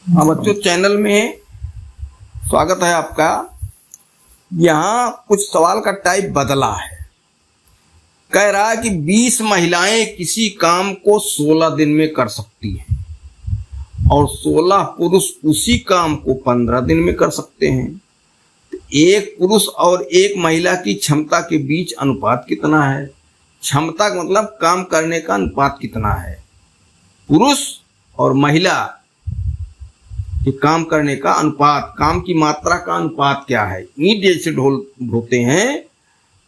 हाँ बच्चों, चैनल में स्वागत है आपका। यहाँ कुछ सवाल का टाइप बदला है। कह रहा है कि 20 महिलाएं किसी काम को 16 दिन में कर सकती हैं और 16 पुरुष उसी काम को 15 दिन में कर सकते हैं। तो एक पुरुष और एक महिला की क्षमता के बीच अनुपात कितना है? क्षमता का मतलब काम करने का अनुपात कितना है? पुरुष और महिला कि काम करने का अनुपात, काम की मात्रा का अनुपात क्या है? ईंट जैसे ढोते हैं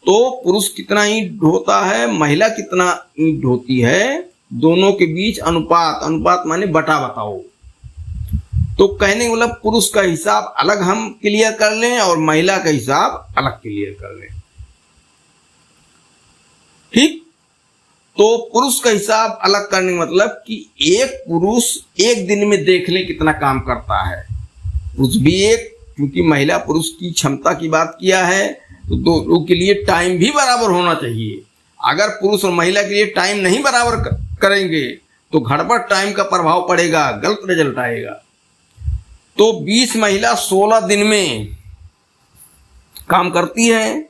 तो पुरुष कितना ईंट ढोता है, महिला कितना ईंट ढोती है, दोनों के बीच अनुपात, अनुपात माने बटा बताओ। तो कहने का मतलब पुरुष का हिसाब अलग हम क्लियर कर लें और महिला का हिसाब अलग क्लियर कर लें। ठीक, तो पुरुष का हिसाब अलग करने का मतलब कि एक पुरुष एक दिन में देख ले कितना काम करता है। पुरुष भी एक, क्योंकि महिला पुरुष की क्षमता की बात किया है तो दोनों के लिए टाइम भी बराबर होना चाहिए। अगर पुरुष और महिला के लिए टाइम नहीं बराबर करेंगे तो गड़बड़ टाइम का प्रभाव पड़ेगा, गलत रिजल्ट आएगा। तो 20 महिला 16 दिन में काम करती है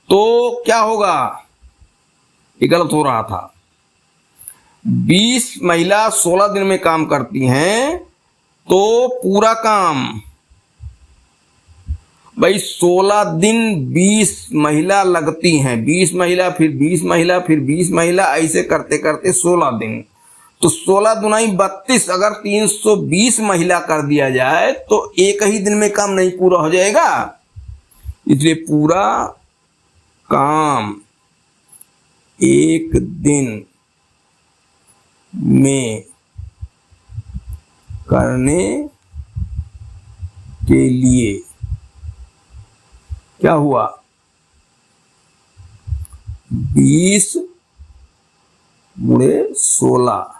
तो क्या होगा? ये गलत हो रहा था। 20 महिला 16 दिन में काम करती हैं तो पूरा काम, भाई 16 दिन 20 महिला लगती हैं, 20 महिला फिर 20 महिला फिर 20 महिला, ऐसे करते करते 16 दिन। तो 16 दुनाई 32, अगर 320 महिला कर दिया जाए तो एक ही दिन में काम नहीं पूरा हो जाएगा। इसलिए पूरा काम एक दिन में करने के लिए क्या हुआ? 20 गुणे 16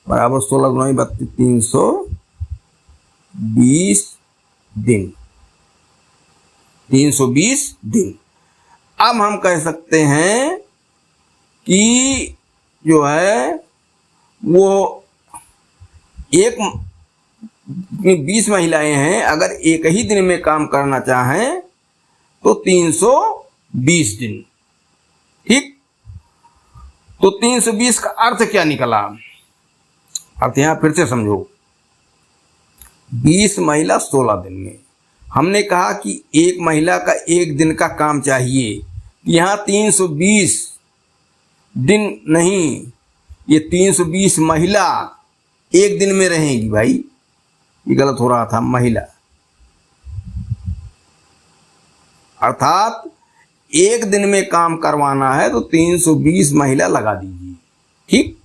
बराबर 16 गुना 32, 320 दिन। 320 दिन। अब हम कह सकते हैं कि जो है वो एक 20 महिलाएं हैं, अगर एक ही दिन में काम करना चाहें तो 320 दिन। ठीक, तो 320 का अर्थ क्या निकला? अर्थ यहां फिर से समझो। 20 महिला 16 दिन में, हमने कहा कि एक महिला का एक दिन का काम चाहिए, यहां 320 दिन नहीं, ये 320 महिला एक दिन में रहेंगी। भाई ये गलत हो रहा था, महिला, अर्थात एक दिन में काम करवाना है तो 320 महिला लगा दीजिए। ठीक,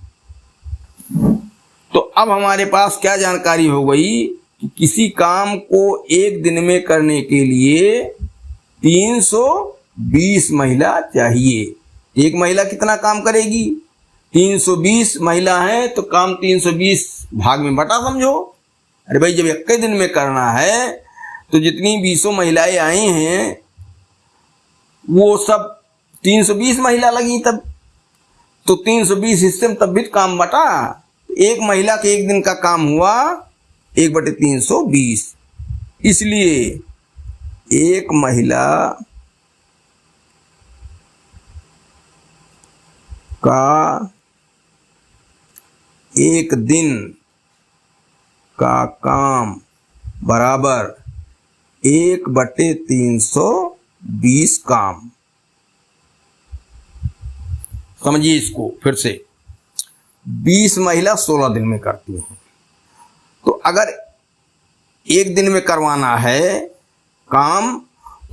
तो अब हमारे पास क्या जानकारी हो गई कि किसी काम को एक दिन में करने के लिए 320 महिला चाहिए। एक महिला कितना काम करेगी? 320 महिला है तो काम 320 भाग में बटा समझो। अरे भाई, जब एक दिन में करना है तो जितनी 20 महिलाएं आई हैं वो सब 320 महिला लगी, तब तो 320 हिस्से में तब भी काम बटा। एक महिला के एक दिन का काम हुआ 1/320। इसलिए एक महिला का एक दिन का काम बराबर 1/320 काम। समझिए इसको फिर से। 20 महिला 16 दिन में करती हैं, तो अगर एक दिन में करवाना है काम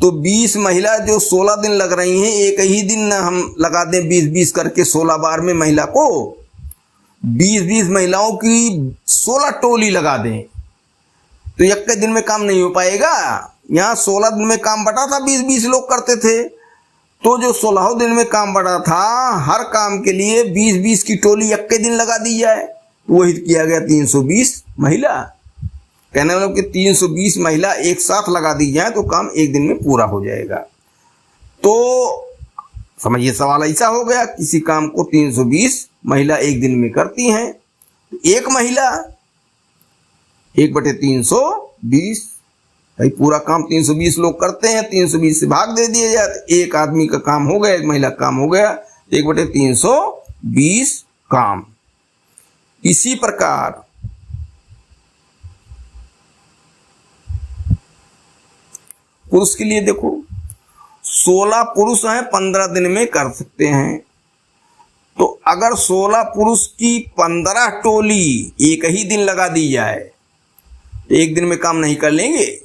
तो 20 महिला जो 16 दिन लग रही हैं, एक ही दिन हम लगा दें 20-20 करके 16 बार में महिला को 20-20 महिलाओं की 16 टोली लगा दें तो एक दिन में काम नहीं हो पाएगा। यहाँ 16 दिन में काम बटा था, 20-20 लोग करते थे, तो जो 16 दिन में काम बटा था हर काम के लिए 20-20 की टोली एक दिन लगा दी जाए, वही किया गया 320 महिला। कहने मतलब कि 320 महिला एक साथ लगा दी जाए तो काम एक दिन में पूरा हो जाएगा। तो समझिए सवाल ऐसा हो गया, किसी काम को 320 महिला एक दिन में करती हैं। एक 1/320। भाई पूरा काम 320 लोग करते हैं, 320 से भाग दे दिया जाए तो एक आदमी का काम हो गया, एक महिला का काम हो गया, 1/320 काम। इसी प्रकार पुरुष के लिए देखो, 16 पुरुष हैं, 15 दिन में कर सकते हैं। तो अगर 16 पुरुष की 15 टोली एक ही दिन लगा दी जाए तो एक दिन में काम नहीं कर लेंगे।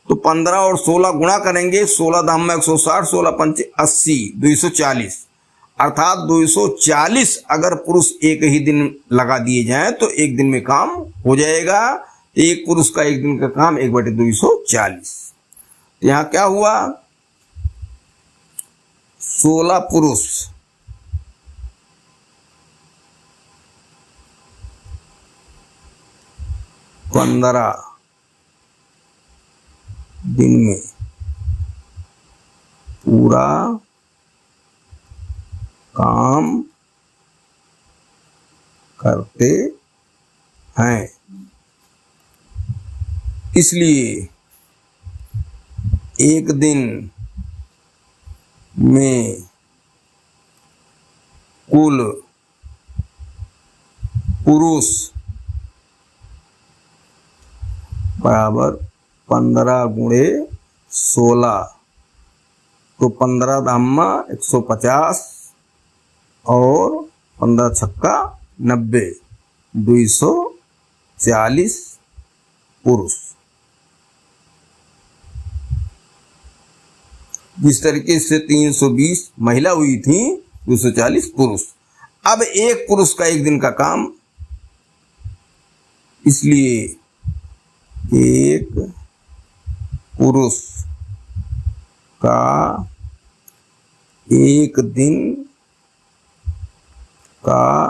तो 15 और 16 गुणा करेंगे, 16 दाम में 160, 16 पंचे 80, 240, अर्थात 240 अगर पुरुष एक ही दिन लगा दिए जाएं तो एक दिन में काम हो जाएगा। एक पुरुष का एक दिन का काम 1/240। तो यहां क्या हुआ, 16 पुरुष 15 दिन में पूरा काम करते हैं। इसलिए एक दिन में कुल पुरुष बराबर 15 गुणे 16, तो 15 दाम्मा 150 और 15 छक्का 90, 240 पुरुष। जिस तरीके से 320 महिला हुई थी, 240 पुरुष। अब एक पुरुष का एक दिन का काम, इसलिए एक पुरुष का एक दिन का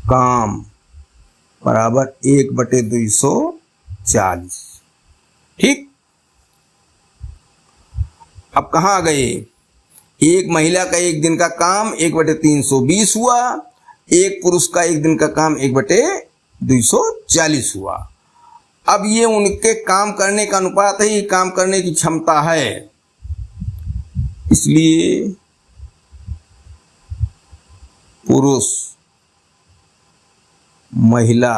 काम बराबर 1/240। ठीक। अब कहाँ आ गए, एक महिला का एक दिन का काम 1/320 हुआ, एक पुरुष का एक दिन का काम 1/240 हुआ। अब ये उनके काम करने का अनुपात है, ये काम करने की क्षमता है। इसलिए पुरुष महिला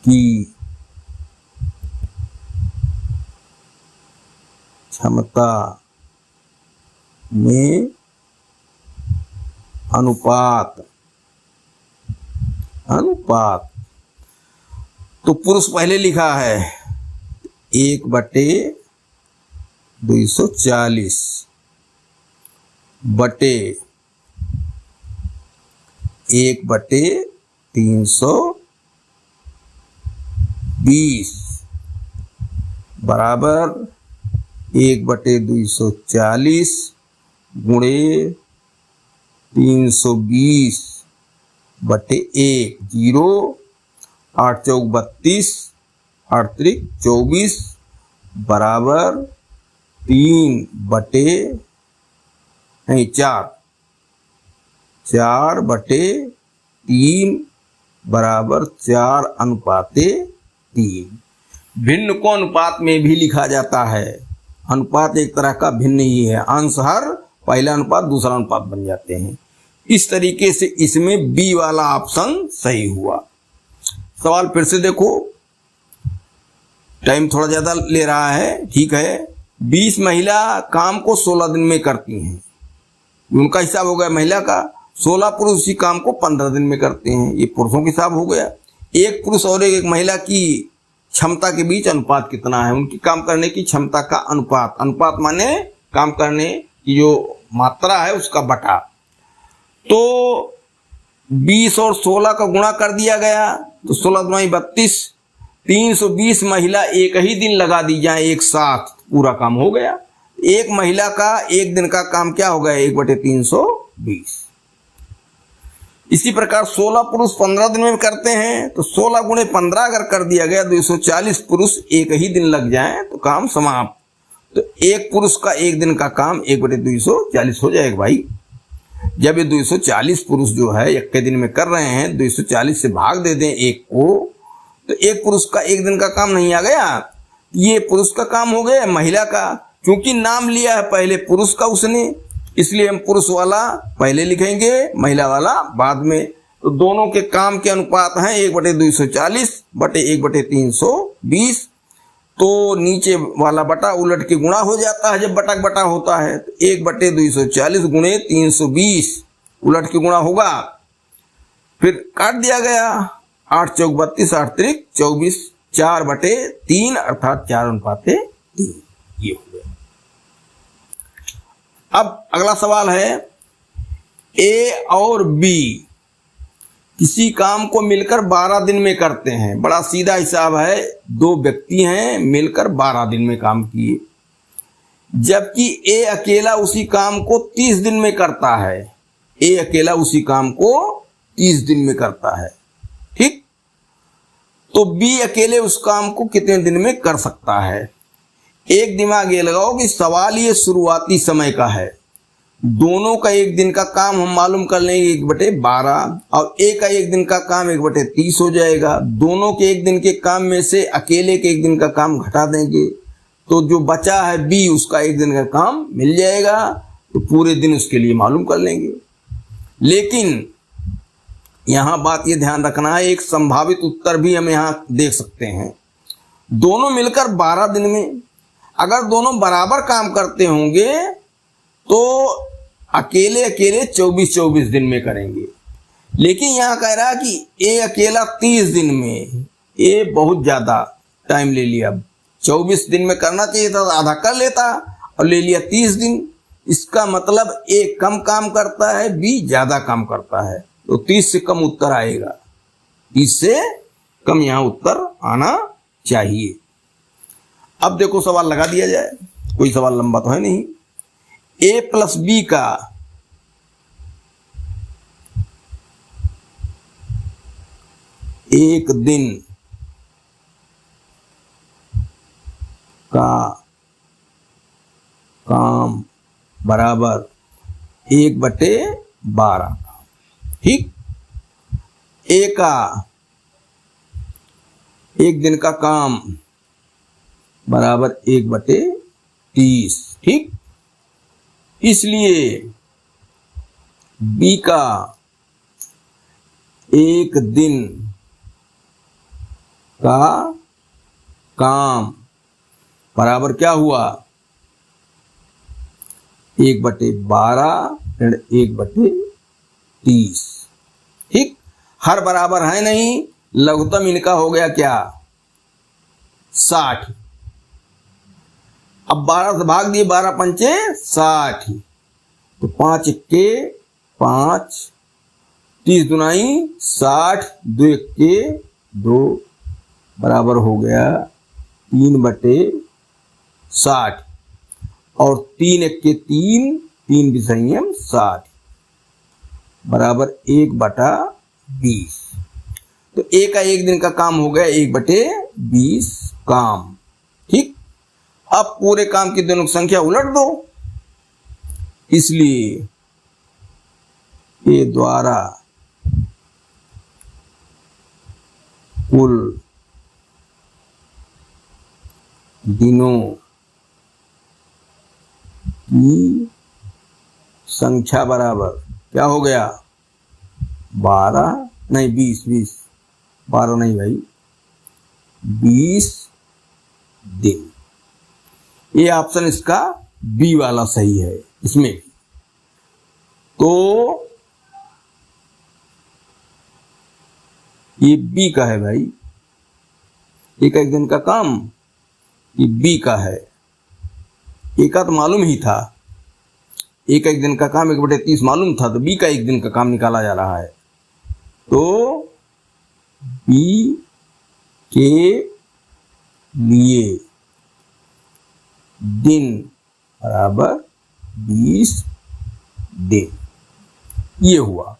की क्षमता में अनुपात तो पुरुष पहले लिखा है 1/240 बटे 1/320 बराबर 1/240 गुणे 320/1, 0, 8 चौक 32, 8 त्रिक 24 बराबर 4/3 बराबर 4:3। भिन्न को अनुपात में भी लिखा जाता है। अनुपात एक तरह का भिन्न ही है, अंश हर पहला अनुपात दूसरा अनुपात बन जाते हैं। इस तरीके से इसमें बी वाला ऑप्शन सही हुआ। सवाल फिर से देखो, टाइम थोड़ा ज्यादा ले रहा है, ठीक है। 20 महिला काम को 16 दिन में करती हैं, उनका हिसाब हो गया महिला का। 16 पुरुष इसी काम को 15 दिन में करते हैं, ये पुरुषों का हिसाब हो गया। एक पुरुष और एक महिला की क्षमता के बीच अनुपात कितना है, उनकी काम करने की क्षमता का अनुपात। अनुपात माने काम करने की जो मात्रा है उसका बटा। तो 20 और 16 का गुणा कर दिया गया तो 16 दूनी 32, 320 महिला एक ही दिन लगा दी जाए, एक साथ पूरा काम हो गया। एक महिला का एक दिन का काम क्या हो गया, 1/320। इसी प्रकार 16 पुरुष 15 दिन में करते हैं, तो 16 गुणे 15 अगर कर दिया गया, 240 पुरुष एक ही दिन लग जाए तो काम समाप्त। तो एक पुरुष का एक दिन का काम 1/240 हो जाएगा भाई। जब ये 240 पुरुष जो है एक के दिन में कर रहे हैं, 240 से भाग दे दें एक को, तो एक पुरुष का एक दिन का काम नहीं आ गया, ये पुरुष का काम हो गया महिला का। क्योंकि नाम लिया है पहले पुरुष का उसने, इसलिए हम पुरुष वाला पहले लिखेंगे, महिला वाला बाद में। तो दोनों के काम के अनुपात हैं 1/240 बटे 1/320। तो नीचे वाला बटा उलट के गुणा हो जाता है जब बटा बटा होता है। तो 1/240 गुणे 320 उलट के गुणा होगा, फिर काट दिया गया। 8 चौक 32, 8 त्रिक 24, 4/3 अर्थात 4:3 ये हो गया। अब अगला सवाल है, ए और बी किसी काम को मिलकर 12 दिन में करते हैं। बड़ा सीधा हिसाब है, दो व्यक्ति हैं मिलकर 12 दिन में काम किए, जबकि ए अकेला उसी काम को 30 दिन में करता है। ए अकेला उसी काम को 30 दिन में करता है, ठीक। तो बी अकेले उस काम को कितने दिन में कर सकता है। एक दिमाग ये लगाओ कि सवाल ये शुरुआती समय का है। दोनों का एक दिन का काम हम मालूम कर लेंगे 1/12, और ए का एक दिन का काम 1/30 हो जाएगा। दोनों के एक दिन के काम में से अकेले के एक दिन का काम घटा देंगे, तो जो बचा है बी उसका एक दिन का काम मिल जाएगा, तो पूरे दिन उसके लिए मालूम कर लेंगे। लेकिन यहां बात ये ध्यान रखना है, एक संभावित उत्तर भी हम यहां देख सकते हैं। दोनों मिलकर 12 दिन में, अगर दोनों बराबर काम करते होंगे तो अकेले अकेले 24 दिन में करेंगे। लेकिन यहां कह रहा है कि ए अकेला 30 दिन में, ए बहुत ज्यादा टाइम ले लिया। 24 दिन में करना चाहिए था तो आधा कर लेता, और ले लिया 30 दिन। इसका मतलब ए कम काम करता है, बी ज्यादा काम करता है, तो 30 से कम उत्तर आएगा। 30 से कम यहां उत्तर आना चाहिए। अब देखो सवाल लगा दिया जाए, कोई सवाल लंबा तो है नहीं। ए प्लस बी का एक दिन का काम बराबर 1/12, ठीक। ए का एक दिन का काम बराबर 1/30, ठीक। इसलिए बी का एक दिन का काम बराबर क्या हुआ, 1/12 ऋण 1/30, ठीक। हर बराबर है नहीं, लघुत्तम इनका हो गया क्या, 60। अब 12 से भाग दिए, 12 पंचे 60, तो 5 के 5, 30 दुनाई 60, 2 के 2 बराबर हो गया 3/60, और 3 के 3, 3 विषयम 60 बराबर 1/20। तो ए का एक दिन का काम हो गया 1/20 काम, ठीक। अब पूरे काम की दोनों की संख्या उलट दो, इसलिए ए द्वारा कुल दिनों की संख्या बराबर क्या हो गया, 12 नहीं 20, 12 नहीं भाई, 20 दिन। ये ऑप्शन इसका बी वाला सही है इसमें भी। तो ये बी का है भाई, एक दिन का काम, ये बी का है। एक का तो मालूम ही था, एक दिन का काम 1/30 मालूम था, तो बी का एक दिन का काम निकाला जा रहा है। तो बी के लिए दिन बराबर 20 दिन, ये हुआ।